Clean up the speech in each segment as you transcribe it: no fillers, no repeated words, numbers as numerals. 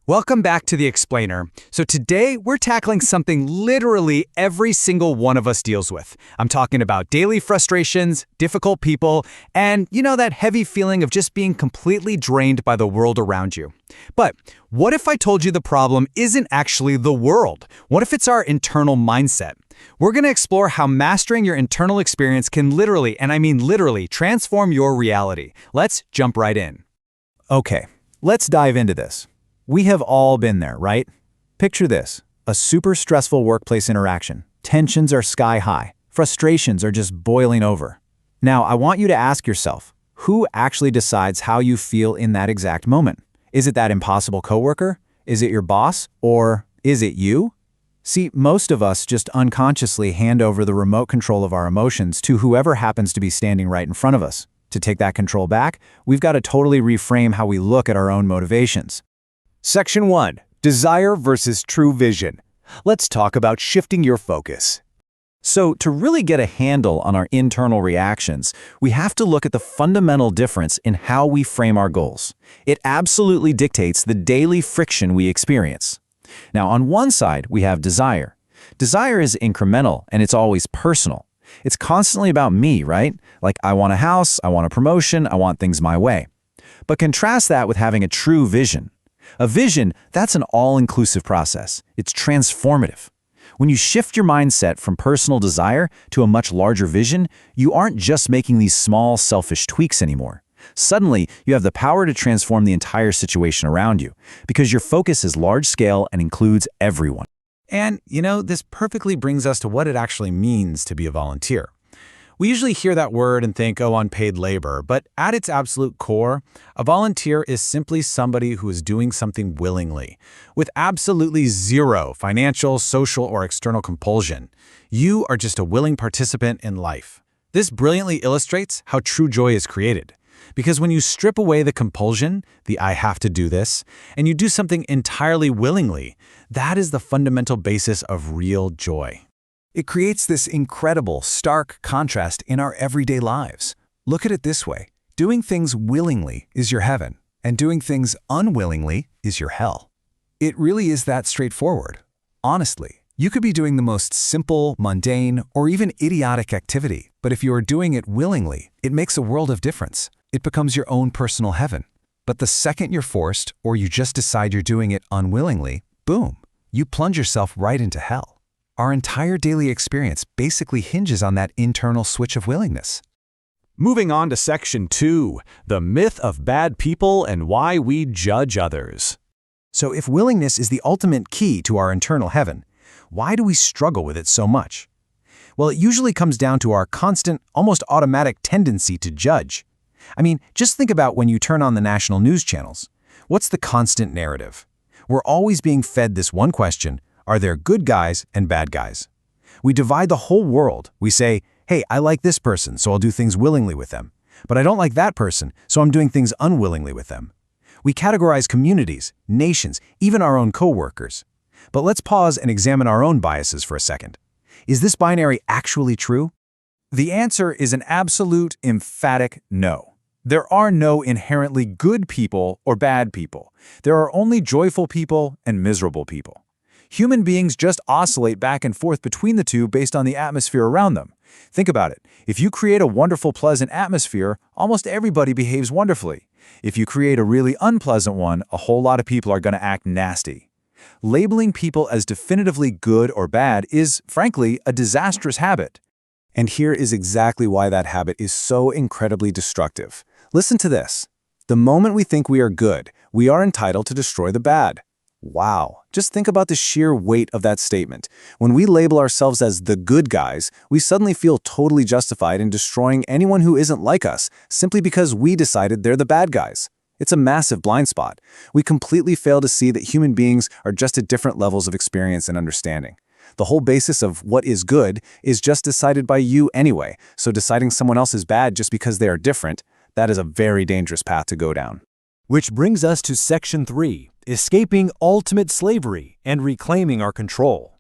Welcome back to The Explainer. So today we're tackling something literally every single one of us deals with. I'm talking about daily frustrations, difficult people, and that heavy feeling of just being completely drained by the world around you. But what if I told you the problem isn't actually the world? What if it's our internal mindset? We're going to explore how mastering your internal experience can literally, and I mean literally, transform your reality. Let's jump right in. Okay, let's dive into this. We have all been there, right? Picture this, a super stressful workplace interaction. Tensions are sky high. Frustrations are just boiling over. Now, I want you to ask yourself, who actually decides how you feel in that exact moment? Is it that impossible coworker? Is it your boss? Or is it you? See, most of us just unconsciously hand over the remote control of our emotions to whoever happens to be standing right in front of us. To take that control back, we've got to totally reframe how we look at our own motivations. Section 1. Desire versus true vision. Let's talk about shifting your focus. So, to really get a handle on our internal reactions, we have to look at the fundamental difference in how we frame our goals. It absolutely dictates the daily friction we experience. Now, on one side, we have desire. Desire is incremental, and it's always personal. It's constantly about me, right? Like, I want a house, I want a promotion, I want things my way. But contrast that with having a true vision. A vision, that's an all-inclusive process. It's transformative. When you shift your mindset from personal desire to a much larger vision, you aren't just making these small, selfish tweaks anymore. Suddenly, you have the power to transform the entire situation around you, because your focus is large-scale and includes everyone. And, this perfectly brings us to what it actually means to be a volunteer. We usually hear that word and think, unpaid labor, but at its absolute core, a volunteer is simply somebody who is doing something willingly, with absolutely zero financial, social, or external compulsion. You are just a willing participant in life. This brilliantly illustrates how true joy is created. Because when you strip away the compulsion, the I have to do this, and you do something entirely willingly, that is the fundamental basis of real joy. It creates this incredible, stark contrast in our everyday lives. Look at it this way. Doing things willingly is your heaven, and doing things unwillingly is your hell. It really is that straightforward. Honestly, you could be doing the most simple, mundane, or even idiotic activity, but if you are doing it willingly, it makes a world of difference. It becomes your own personal heaven. But the second you're forced, or you just decide you're doing it unwillingly, boom, you plunge yourself right into hell. Our entire daily experience basically hinges on that internal switch of willingness. Moving on to Section 2, the myth of bad people and why we judge others. So if willingness is the ultimate key to our internal heaven, why do we struggle with it so much? Well, it usually comes down to our constant, almost automatic tendency to judge. I mean, just think about when you turn on the national news channels. What's the constant narrative? We're always being fed this one question: are there good guys and bad guys? We divide the whole world. We say, hey, I like this person, so I'll do things willingly with them. But I don't like that person, so I'm doing things unwillingly with them. We categorize communities, nations, even our own coworkers. But let's pause and examine our own biases for a second. Is this binary actually true? The answer is an absolute, emphatic no. There are no inherently good people or bad people. There are only joyful people and miserable people. Human beings just oscillate back and forth between the two based on the atmosphere around them. Think about it. If you create a wonderful, pleasant atmosphere, almost everybody behaves wonderfully. If you create a really unpleasant one, a whole lot of people are going to act nasty. Labeling people as definitively good or bad is, frankly, a disastrous habit. And here is exactly why that habit is so incredibly destructive. Listen to this. The moment we think we are good, we are entitled to destroy the bad. Wow, just think about the sheer weight of that statement. When we label ourselves as the good guys, we suddenly feel totally justified in destroying anyone who isn't like us, simply because we decided they're the bad guys. It's a massive blind spot. We completely fail to see that human beings are just at different levels of experience and understanding. The whole basis of what is good is just decided by you anyway, so deciding someone else is bad just because they are different, that is a very dangerous path to go down. Which brings us to Section 3, escaping ultimate slavery and reclaiming our control.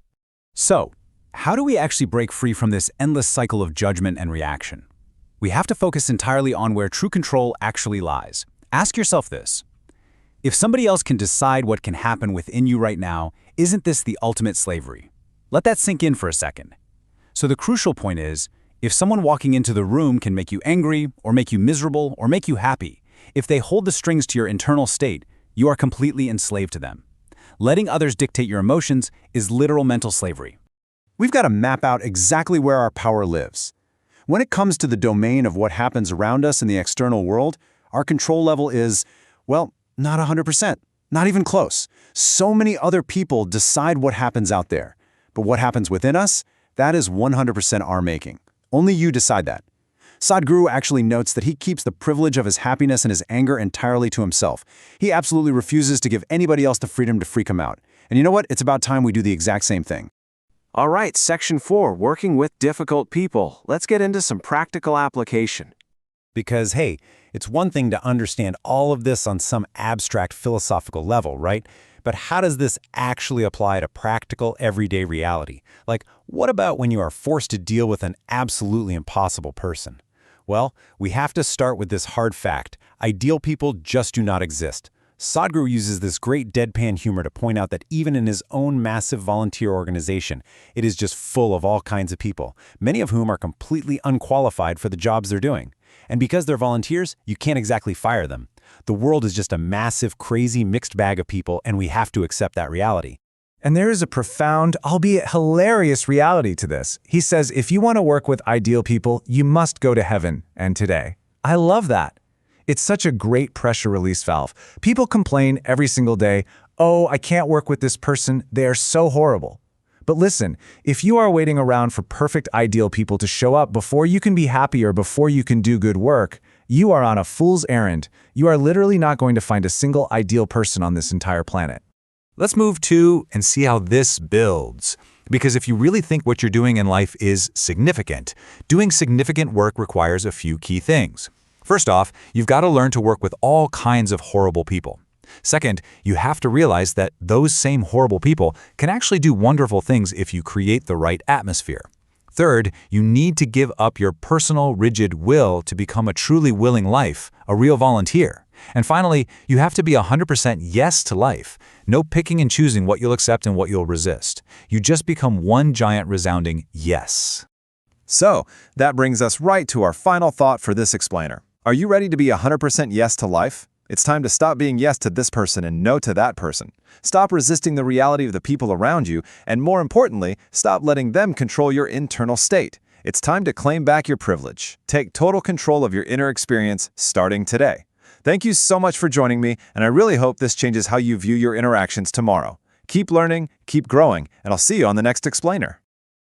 So, how do we actually break free from this endless cycle of judgment and reaction? We have to focus entirely on where true control actually lies. Ask yourself this: If somebody else can decide what can happen within you right now, isn't this the ultimate slavery? Let that sink in for a second. So the crucial point is, if someone walking into the room can make you angry, or make you miserable, or make you happy, if they hold the strings to your internal state, you are completely enslaved to them. Letting others dictate your emotions is literal mental slavery. We've got to map out exactly where our power lives. When it comes to the domain of what happens around us in the external world, our control level is, well, not 100%, not even close. So many other people decide what happens out there. But what happens within us, that is 100% our making. Only you decide that. Sadhguru actually notes that he keeps the privilege of his happiness and his anger entirely to himself. He absolutely refuses to give anybody else the freedom to freak him out. And you know what? It's about time we do the exact same thing. All right, Section 4, working with difficult people. Let's get into some practical application. Because, hey, it's one thing to understand all of this on some abstract philosophical level, right? But how does this actually apply to practical, everyday reality? Like, what about when you are forced to deal with an absolutely impossible person? Well, we have to start with this hard fact. Ideal people just do not exist. Sadhguru uses this great deadpan humor to point out that even in his own massive volunteer organization, it is just full of all kinds of people, many of whom are completely unqualified for the jobs they're doing. And because they're volunteers, you can't exactly fire them. The world is just a massive, crazy, mixed bag of people, and we have to accept that reality. And there is a profound, albeit hilarious reality to this. He says, if you want to work with ideal people, you must go to heaven, and today. I love that. It's such a great pressure release valve. People complain every single day, oh, I can't work with this person, they are so horrible. But listen, if you are waiting around for perfect ideal people to show up before you can be happy or before you can do good work, you are on a fool's errand. You are literally not going to find a single ideal person on this entire planet. Let's move to and see how this builds. Because if you really think what you're doing in life is significant, doing significant work requires a few key things. First off, you've got to learn to work with all kinds of horrible people. Second, you have to realize that those same horrible people can actually do wonderful things if you create the right atmosphere. Third, you need to give up your personal, rigid will to become a truly willing life, a real volunteer. And finally, you have to be 100% yes to life. No picking and choosing what you'll accept and what you'll resist. You just become one giant resounding yes. So, that brings us right to our final thought for this explainer. Are you ready to be 100% yes to life? It's time to stop being yes to this person and no to that person. Stop resisting the reality of the people around you, and more importantly, stop letting them control your internal state. It's time to claim back your privilege. Take total control of your inner experience starting today. Thank you so much for joining me, and I really hope this changes how you view your interactions tomorrow. Keep learning, keep growing, and I'll see you on the next explainer.